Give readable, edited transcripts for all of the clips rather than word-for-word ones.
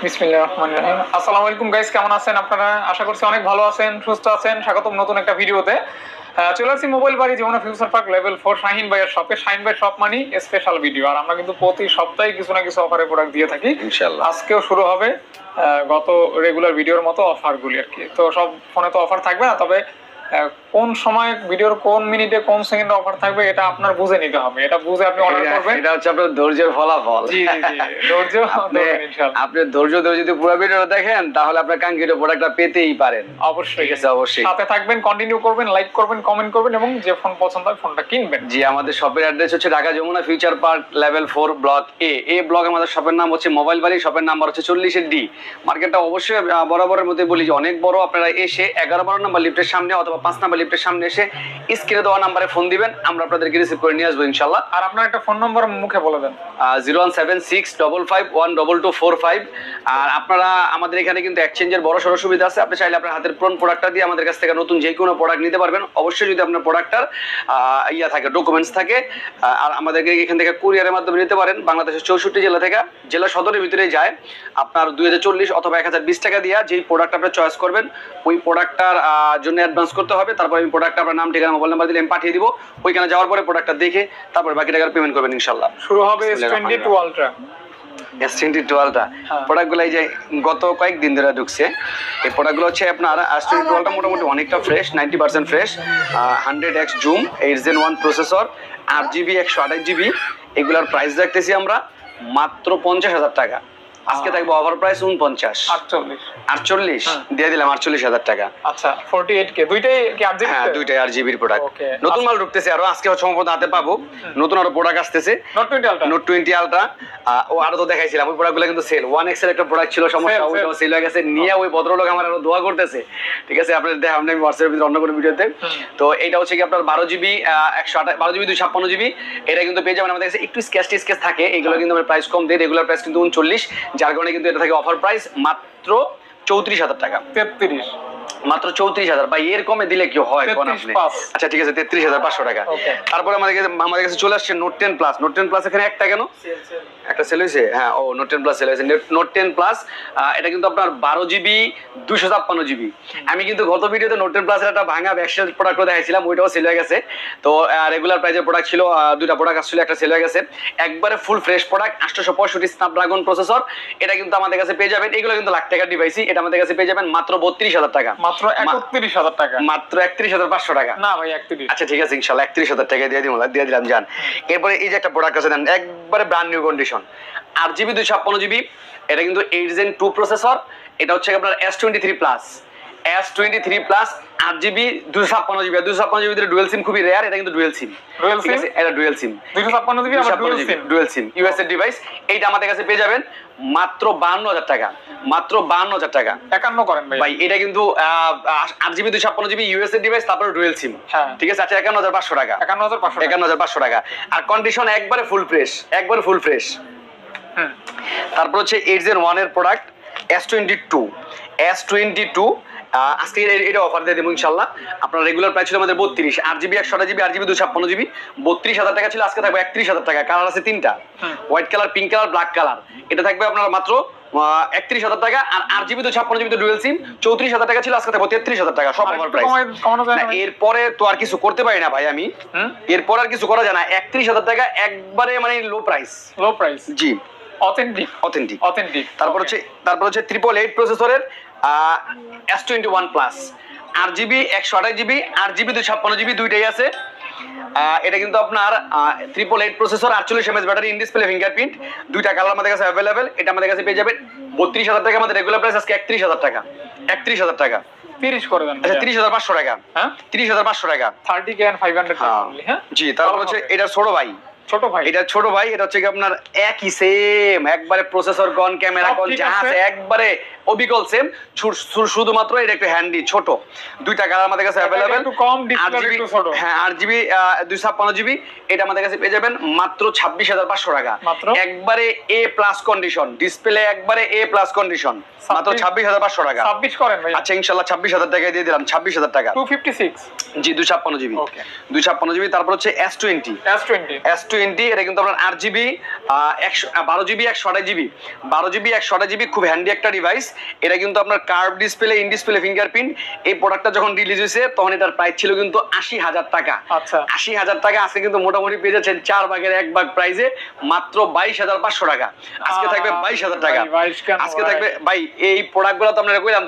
বিসমিল্লাহির রহমানির রহিম। আসসালামু আলাইকুম গাইস, কেমন আছেন আপনারা? আশা করছি অনেক ভালো আছেন, সুস্থ আছেন। স্বাগতম নতুন একটা ভিডিওতে। চলে আসছি মোবাইল বাড়ি Jamuna future park level 4 Shahin ভাইয়ের শপে। শাহিন ভাই শপ মানি স্পেশাল ভিডিও। আর আমরা কিন্তু প্রতি সপ্তাহে কিছু না কিছু অফারে প্রোডাক্ট দিয়ে থাকি ইনশাআল্লাহ। আজকেও শুরু হবে গত রেগুলার ভিডিওর মতো অফারগুলি আর কি। তো সব ফোনে তো অফার থাকবে না, তবে কোন সময় ভিডিওর কোন মিনিটে কোন সেকেন্ডে অফার থাকবে এটা আপনার বুঝে নিতে হবে। এটা বুঝে আপনি অর্ডার করবেন। এটা হচ্ছে আপনার ধৈর্যের ফলাফল। জি জি জি, ধৈর্য ধরবেন ইনশাআল্লাহ। আপনি ধৈর্য ধরে যদি পুরো ভিডিওটা দেখেন তাহলে আপনার কাঙ্ক্ষিত প্রোডাক্টটা পেতেই পারেন। অবশ্যই, ঠিক আছে, অবশ্যই সাথে থাকবেন, কন্টিনিউ করবেন, লাইক করবেন, কমেন্ট করবেন এবং যে ফোন পছন্দ হয় ফোনটা কিনবেন। জি, আমাদের শপের অ্যাড্রেস হচ্ছে Dhaka Jamuna future park level 4 block A block. আমাদের শপের নাম হচ্ছে মোবাইল বাড়ি, শপের নাম্বার হচ্ছে 40D। মার্কেটটা অবশ্যই বরাবরের মধ্যে বলি যে অনেক বড়। আপনারা এসে 11-12 নম্বর লিফটের সামনে অথবা 5 নম্বর লিফটের সামনে এসে স্ক্রিনে দেওয়া নাম্বারে ফোন দিবেন, আমরা আপনাদেরকে রিসিভ করে নিয়ে আসবো ইনশাআল্লাহ। আর আপনার একটা ফোন নম্বর মুখে বলে দেন। 01765512245। আর আপনারা আমাদের এখানে কিন্তু এক্সচেঞ্জের বড় সড়ো সুবিধা আছে। আপনি চাইলে আপনার হাতের পুরনো প্রোডাক্টটা দিয়ে আমাদের কাছ থেকে নতুন যে কোনো প্রোডাক্ট নিতে পারবেন। অবশ্যই যদি আপনার প্রোডাক্টটার থাকে, ডকুমেন্টস থাকে। আর আমাদেরকে এখান থেকে কুরিয়ারের মাধ্যমে নিতে পারেন। বাংলাদেশের 64 জেলা থেকে, জেলা সদরের ভিতরে যায়। আপনার 2040 অথবা 1020 টাকা দিয়ে যেই প্রোডাক্ট আপনি চয়েস করবেন ওই প্রোডাক্টটার জন্য অ্যাডভান্স করতে হবে। তারপর আমি প্রোডাক্টটা আপনার নাম, ঠিকানা, মোবাইল নাম্বার দিলে আমি পাঠিয়ে দিব। ওইখানে যাওয়ার পরে প্রোডাক্টটা দেখে তারপর বাকি টাকার পেমেন্ট করবেন ইনশাআল্লাহ। শুরু হবে S22 আলট্রা। S22 আলট্রা প্রোডাক্টগুলো এই যে গত কয়েকদিন ধরে ঢুকছে। এই প্রোডাক্টগুলো হচ্ছে আপনার S22 আলট্রা মোটামুটি অনেকটা fresh, 90% fresh. 100x zoom, 8 Gen 1 processor, 8GB 128GB। এগুলার প্রাইস রাখতেছি আমরা মাত্র 50,000 টাকা। আজকে থাকবে অফার প্রাইস 48 দিয়ে দিলাম 48,000 টাকা। আচ্ছা, 48K দুইটাই কি 8GB? হ্যাঁ, দুইটাই 8GB প্রোডাক্ট। নতুন মাল ঢুকতেছে আরো, আজকে সম্ভবত হাতে পাবো। নতুন আরো প্রোডাক্ট আসতেছে। Note 20 আলট্রা ও আরো তো দেখাইছিলাম। ওই প্রোডাক্টগুলো কিন্তু সেল। 1X এর একটা প্রোডাক্ট ছিল, সমস্যা ওইটাও সেল হয়ে গেছে। নিয়ে ওই ভদ্রলোক আমার আরো দোয়া করতেছে। ঠিক আছে, আপনাদের দেখাম আমি হোয়াটসঅ্যাপের ভিতরে অন্য কোনো ভিডিওতে। তো এটা হচ্ছে কি আপনার 12GB 128, 12GB 256GB। এটা কিন্তু পেয়ে যাবেন আমাদের কাছে। একটু স্কেচ থাকে, এগুলো কিন্তু আমরা প্রাইস কম দিই। রেগুলার প্রাইস কিন্তু 39, যার কারণে কিন্তু এটা থাকে অফার প্রাইস মাত্র 34,000 টাকা। 33 মাত্র 34,000। ভাই এর কমে দিলে কি হয় কোন আপনি? আচ্ছা ঠিক আছে, 33,500 টাকা। তারপরে আমাদের কাছে চলে আসছে Note 10 Plus। Note 10 Plus এখানে একটা কেন একটা সেল হয়েছে? হ্যাঁ, ও Note 10 Plus সেল হয়েছে। Note 10 Plus এটা কিন্তু আপনার 12GB 256GB। আমি কিন্তু গত ভিডিওতে Note 10 Plus এর একটা ভাঙা ব্যাকশেল প্রোডাক্ট দেখাইছিলাম, ওইটাও সেল হয়ে গেছে। তো রেগুলার প্রাইজের প্রোডাক্ট ছিল, দুইটা প্রোডাক্ট আসছিল, একটা সেল হয়ে গেছে। একবারে full fresh product, 865 Snapdragon processor. এটা কিন্তু আমাদের কাছে পেয়ে যাবেন। এগুলো কিন্তু লাখ টাকার ডিভাইসই। এটা আমাদের কাছে পেয়ে যাবেন মাত্র 32,000 টাকা। মাত্র 31,000 টাকা, মাত্র 31,500 টাকা। না ভাই 31। আচ্ছা ঠিক আছে, ইনশাআল্লাহ 31,000 টাকা দিয়ে দিলাম জান। এরপরে এই যে একটা প্রোডাক্ট আছে দেন, একবারে brand new condition, 8GB 256GB। এটা কিন্তু 8 Gen 2 প্রসেসর। এটা হচ্ছে আপনার S23 Plus 8GB 256GB। 256GB এর ডুয়াল সিম খুবই রেয়ার। এটা কিন্তু ডুয়াল সিম। ঠিক আছে, এটা ডুয়াল সিম 256GB আবার ডুয়াল সিম ইউএস এর ডিভাইস। এইটা আমাদের কাছে পেয়ে যাবেন মাত্র 52,000 টাকা। মাত্র 52,000 টাকা। 51 করেন ভাই। এটা কিন্তু 8GB 256GB ইউএস এর ডিভাইস, তারপর ডুয়াল সিম। ঠিক আছে, আচ্ছা 51,500 টাকা। 51,500 টাকা। আর কন্ডিশন একবারে ফুল ফ্রেশ, একবারে ফুল ফ্রেশ। তারপর হচ্ছে 8 Gen 1 এর প্রোডাক্ট S22। আজকে এটা অফার দিয়ে দেবো ইনশাআল্লাহ। আপনার রেগুলার প্রাইস ছিল আমাদের 32, 8GB 128GB 8GB 256GB 32,000 টাকা ছিল। আজকে থাকবে 31,000 টাকা। কালার আছে তিনটা, white colour, pink colour, black colour. এটা থাকবে আপনার মাত্র 31,000 টাকা। আর 8GB 256GB ডুয়াল সিম 34,000 টাকা ছিল, আজকে থাকবে 33,000 টাকা। সব অফার প্রাইস। এরপরে তো আর কিছু করতে পারি না ভাই আমি। এরপর আর কিছু করা যায় না। 31,000 টাকা একবারে মানে লো প্রাইস। জি, অথেন্টিক। তারপর হচ্ছে 888 প্রসেসরের S21 Plus 8GB 128GB 8GB 256GB দুইটাই আছে। এটা কিন্তু আপনার 888 processor, 48 mAh battery, in display fingerprint. দুইটা কালার আমাদের কাছে अवेलेबल। এটা আমাদের কাছে পেয়ে যাবেন 32,000 টাকা। আমাদের রেগুলার প্রাইস আজকে 31,000 টাকা। 31,000 টাকা 30 করে দেন। আচ্ছা 30,500 টাকা। হ্যাঁ, 30,500 টাকা। 30K and 500 টাকা। হ্যাঁ জি। তারপর হচ্ছে এটা ছোট ভাই। এটা ছোট ভাই। এটা হচ্ছে কি আপনার একই সেম, একবারে প্রসেসর গন, ক্যামেরা গন, যা আছে একবারে অবিকল সেম। শুধুমাত্র এটা একটু হ্যান্ডি, ছোট। দুইটা কালার আমাদের কাছে अवेलेबल। একটু কম, ডিসপ্লে একটু ছোট। হ্যাঁ, 8GB 256GB। এটা আমাদের কাছে পেয়ে যাবেন মাত্র 26,500 টাকা। একবারে A+ কন্ডিশন, ডিসপ্লে একবারে A+ কন্ডিশন, মাত্র 26,500 টাকা। 26 করেন ভাই। আচ্ছা ইনশাআল্লাহ 26,000 টাকা দিয়ে দিলাম। 26,000 টাকা 256। জি, 256GB। 256GB। তারপর হচ্ছে S20 S20 এটা কিন্তু আপনার 8GB 12GB 128GB 12GB 128GB খুব হ্যান্ডি একটা ডিভাইস। এটা কিন্তু আপনার curve display, in display fingerprint. এই প্রোডাক্টটা যখন রিলিজ হয়েছে তখন এটার প্রাইস ছিল কিন্তু 80,000 টাকা। আচ্ছা 80,000 টাকা। আজকে কিন্তু মোটামুটি পেয়ে যাচ্ছেন 4 ভাগের 1 ভাগ প্রাইসে মাত্র 22,500 টাকা। আজকে থাকবে 22,000 টাকা। আজকে থাকবে ভাই এই প্রোডাক্টগুলো তো আপনারা কইলাম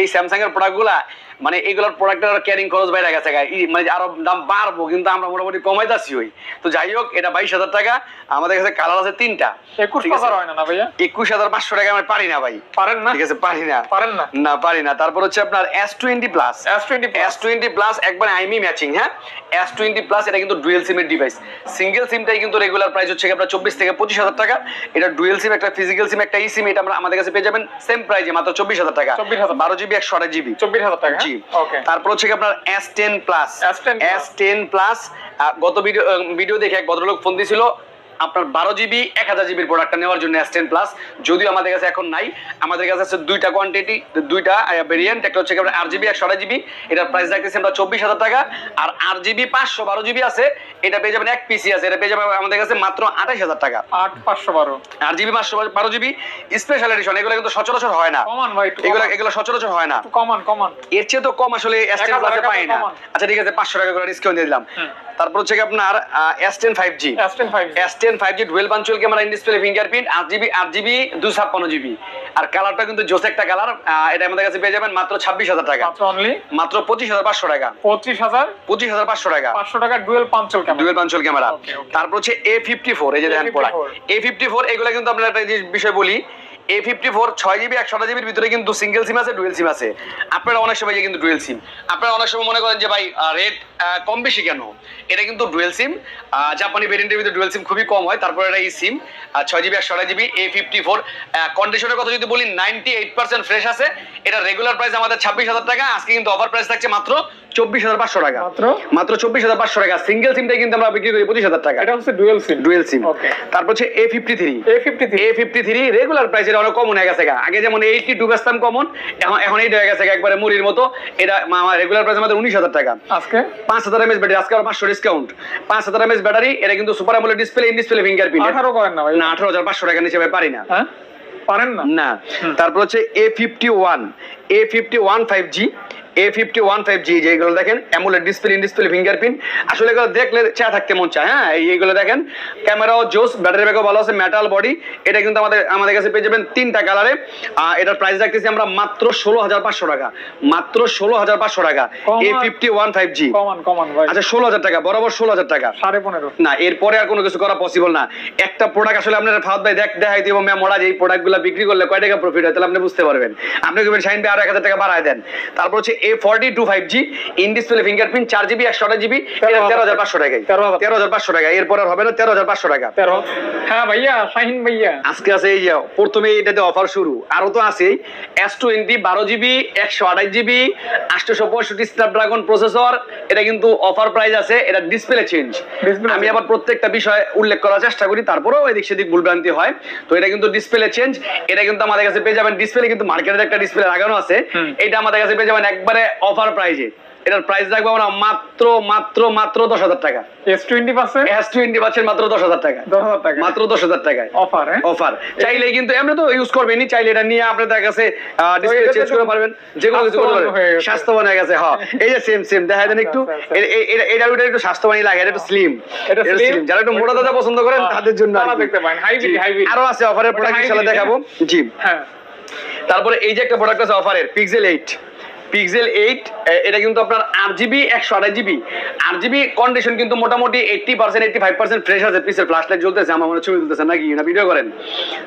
এই স্যামসাং এর প্রোডাক্টগুলা মানে এগুলোর প্রোডাক্টের ক্যারিং খরচ বাইরে গেছে মানে আরো দাম বাড়বো, কিন্তু আমরা মোটামুটি কমাইতাছি হই। তো যাই হোক এটা 22,000 টাকা। আমাদের কাছে কালার আছে 3টা। 21,000 হয় না ভাইয়া? 21,500 টাকা আমি পারি না ভাই। পারেন না? ঠিক আছে পারি না। পারেন না? না পারি না। তারপর হচ্ছে আপনার S20 প্লাস। S20 প্লাস একবার আইমি ম্যাচিং। হ্যাঁ S20 প্লাস এটা কিন্তু ডুয়েল সিমের ডিভাইস। সিঙ্গেল সিমটাই কিন্তু রেগুলার প্রাইস হচ্ছে আপনার 24 থেকে 25,000 টাকা। এটা ডুয়েল সিম, একটা ফিজিক্যাল সিম, একটা ই সিম। এটা আমরা আমাদের কাছে পেয়ে যাবেন সেম প্রাইসে মাত্র 24,000 টাকা। 12GB 128GB 24,000 টাকা। জি ওকে। তারপর হচ্ছে আপনার S10 প্লাস। S10 প্লাস গত ভিডিও দেখে এক ভদ্রলোক ফোন দিছিল আপনার 12GB 1000GB প্রোডাক্টটা নেওয়ার জন্য S10 প্লাস। যদিও আমাদের কাছে এখন নাই, আমাদের কাছে আছে দুইটা কোয়ান্টিটি, দুইটা ভেরিয়েন্ট। একটা হচ্ছে আপনার 8GB 128GB, এটার প্রাইস রাখতেছি আমরা 24,000 টাকা। আর 8GB 512GB আছে, এটা পেয়ে যাবেন এক পিসি আছে, এটা পেয়ে যাবেন আমাদের কাছে মাত্র 28,000 টাকা। 8512 8GB 512GB স্পেশাল এডিশন। এগুলো কিন্তু সচরাচর হয় না। কমান ভাই, এগুলো সচরাচর হয় না। কমান এর চেয়ে তো কম আসলে S10 প্লাসে পাই না। আচ্ছা ঠিক আছে 500 টাকা করে ডিসকাউন্ট দিয়ে দিলাম। তারপর হচ্ছে আপনার S10 5G। S10 5G dual punctual camera, in display fingerprint, 8GB 256GB। আর কালারটা কিন্তু জোস একটা কালার। এটা আমাদের কাছে পেয়ে যাবেন মাত্র 26,000 টাকা। মাত্র 25,500 টাকা। 25,500 টাকা। 500 টাকা ডুয়েল পাঞ্চুয়াল ক্যামেরা। তারপর হচ্ছে A54, এই যে দেখেন প্রোডাক্ট A54। এগুলো কিন্তু আপনার একটা বিষয় বলি, A54 6GB 128GB ভিতরে কিন্তু সিঙ্গেল সিম আছে, ডুয়েল সিম আছে। আপনারা অনেক সময় কিন্তু ডুয়েল সিম, আপনারা অনেক সময় মনে করেন যে ভাই রেট কম বেশি কেন। এটা কিন্তু ডুয়েল সিম, জাপানি ভেরিয়েন্টের ভিতরে ডুয়েল সিম খুবই কম হয়। তারপর এটা এই সিম 6GB 128GB A54। কন্ডিশনের কথা যদি বলি 98% ফ্রেশ আছে। এটা রেগুলার প্রাইস আমাদের 26,000 টাকা। আজকে কিন্তু অফার প্রাইস থাকছে মাত্র 24,500 টাকা। মাত্র 24,500 টাকা। সিঙ্গেল সিমটাই কিন্তু আমরা বিক্রি করি 25,000 টাকা। এটা হচ্ছে ডুয়েল সিম। তারপর হচ্ছে A53 রেগুলার প্রাইস এটা অনেক কমন হয়ে গেছে। আগে যেমন 82 বেচতাম কমন, এখন এইটা হয়ে গেছে একবারে মুড়ির মতো। এটা আমার রেগুলার প্রাইস আমাদের 19,000 টাকা। আজকে 5,000 mAh ব্যাটারি, আজকে আর 500 ডিসকাউন্ট। 5,000 mAh battery. এটা কিন্তু super AMOLED display, in display fingerprint. 18 করেন না ভাই? না 18,500 টাকা নিচে ভাই পারি না। হ্যাঁ পারেন না? না। তারপর হচ্ছে A51 5G। A51 5G যেগুলো দেখেন AMOLED display, in display fingerprint. আসলে এগুলো দেখলে চেয়ে থাকতে মন চায়। হ্যাঁ এইগুলো দেখেন, ক্যামেরাও জোস, ব্যাটারি ব্যাকআপ ভালো আছে, মেটাল বডি। এটা কিন্তু আমাদের কাছে পেয়ে যাবেন 3টা কালারে। এটার প্রাইস রাখতেছি আমরা মাত্র 16,500 টাকা। মাত্র 16,500 টাকা। A51 5G কমান ভাই। আচ্ছা 16,000 টাকা, বরাবর 16,000 টাকা। 15.5 না, এরপরে আর কোনো কিছু করা পসিবল না। একটা প্রোডাক্ট আসলে আপনার ফাহাদ ভাই দেখাই দিব মেমোরা, যে এই প্রোডাক্টগুলো বিক্রি করলে কয় টাকা প্রফিট হয় তাহলে আপনি বুঝতে পারবেন। আপনি কইবেন শাইন ভাই আরো 1,000 টাকা বাড়ায় দেন। তারপর হচ্ছে A42 5G in display fingerprint, 4GB 128GB, 13,500 টাকায়। 13,500 টাকা। এরপর আর হবে না, 13,500 টাকা। হ্যাঁ ভাইয়া, শাহিন ভাইয়া আজকে আছে এই যে প্রথমে এটাতে অফার শুরু, আরো তো আছে S20 12GB 128GB 865 Snapdragon processor. এটা কিন্তু অফার প্রাইস আছে। এটা ডিসপ্লে চেঞ্জ। আমি আবার প্রত্যেকটা বিষয় উল্লেখ করার চেষ্টা করি, তারপরেও এদিক সেদিক ভুলভ্রান্তি হয়। তো এটা কিন্তু ডিসপ্লে চেঞ্জ। এটা কিন্তু আমাদের কাছে পেয়ে যাবেন ডিসপ্লে, কিন্তু মার্কেটের একটা ডিসপ্লে লাগানো আছে। এটা আমাদের কাছে পেয়ে যাবেন একবারে অফার প্রাইজে। এটার প্রাইস রাখবো আমরা মাত্র 10,000 টাকা। S20 পাচ্ছেন মাত্র 10,000 টাকা। মাত্র 10,000 টাকায় অফার। চাইলে কিন্তু এমনি তো ইউজ করবেনই, চাইলে এটা নিয়ে আপনাদের কাছে ডিসপ্লে চেঞ্জ করতে পারবেন, যে কোনো কিছু করতে পারবেন। স্বাস্থ্যবান হয়ে গেছে। হ্যাঁ এই যে সেম দেখা দেন একটু। এটা একটু স্বাস্থ্যবানই লাগে, এটা একটু স্লিম। যারা একটু মোটা দাদা পছন্দ করেন তাদের জন্য আরো আছে অফারের প্রোডাক্ট ইনশাআল্লাহ দেখাবো। জি হ্যাঁ। তারপরে এই যে একটা প্রোডাক্ট আছে অফারের, Pixel 8। এটা কিন্তু আপনার 8GB 128GB। 8GB কন্ডিশন কিন্তু মোটামুটি 80% 85% ফ্রেশ আছে। পিসের ফ্ল্যাশ লাইট জ্বলতেছে, আমার মনে ছবি তুলতেছে নাকি না ভিডিও করেন।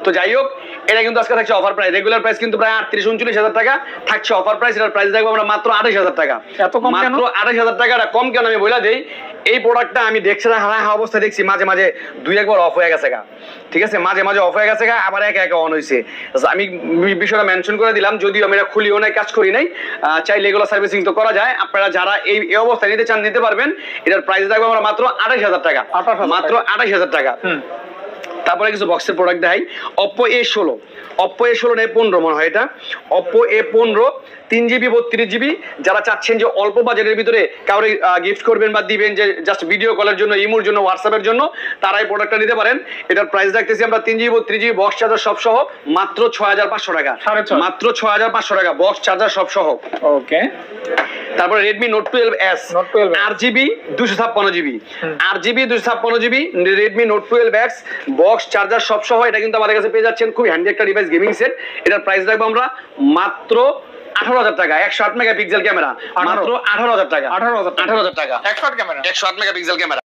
তো যাই হোক এটা কিন্তু আজকে থাকছে অফার প্রাইস। রেগুলার প্রাইস কিন্তু প্রায় 38-39,000 টাকা থাকছে অফার প্রাইস। এটার প্রাইস দেখবো আমরা মাত্র 28,000 টাকা। মাত্র 28,000 টাকা। এটা কম কেন আমি বলে দেই, এই প্রোডাক্টটা আমি দেখছি না হ্যাঁ অবস্থা দেখছি মাঝে 2-1 অফ হয়ে গেছে গা। ঠিক আছে, মাঝে অফ হয়ে গেছে গা, আবার একা অন হয়েছে। আমি বিষয়টা মেনশন করে দিলাম, যদিও আমি এটা খুলিও নাই, কাজ করি নাই। চাইলে এগুলো সার্ভিসিং তো করা যায়। আপনারা যারা এই অবস্থায় নিতে চান নিতে পারবেন। এটার প্রাইস থাকবে আমরা মাত্র 28,000 টাকা। মাত্র 28,000 টাকা। তারপরে কিছু বক্সের প্রোডাক্ট দেখাই। Oppo A16, Oppo A16 না A15 মনে হয় এটা, Oppo A15 3GB 32GB। যারা চাচ্ছেন যে অল্প বাজেটের ভিতরে কাউরে গিফট করবেন বা দিবেন, যে জাস্ট ভিডিও কলের জন্য, ইমোর জন্য, হোয়াটসঅ্যাপের জন্য, তারা এই প্রোডাক্টটা নিতে পারেন। এটার প্রাইস রাখতেছি আমরা 3GB 32GB বক্স চার্জার সব সহ মাত্র 6500 টাকা, 6,500 মাত্র 6500 টাকা বক্স চার্জার সব সহ। ওকে। তারপরে Redmi Note 12s Note 12s 8GB 256GB, 8GB 256GB Redmi Note 12x box charger সব সহ। এটা কিন্তু আমাদের কাছে পেয়ে যাচ্ছেন, খুব হ্যান্ডি একটা ডিভাইস, গেমিং সেট। এটার প্রাইস রাখবো আমরা মাত্র 18,000 টাকা, 108 মেগাপিক্সেল ক্যামেরা, মাত্র 18,000 টাকা, 18,000 18,000 টাকা, 108 ক্যামেরা, 108 মেগাপিক্সেল ক্যামেরা।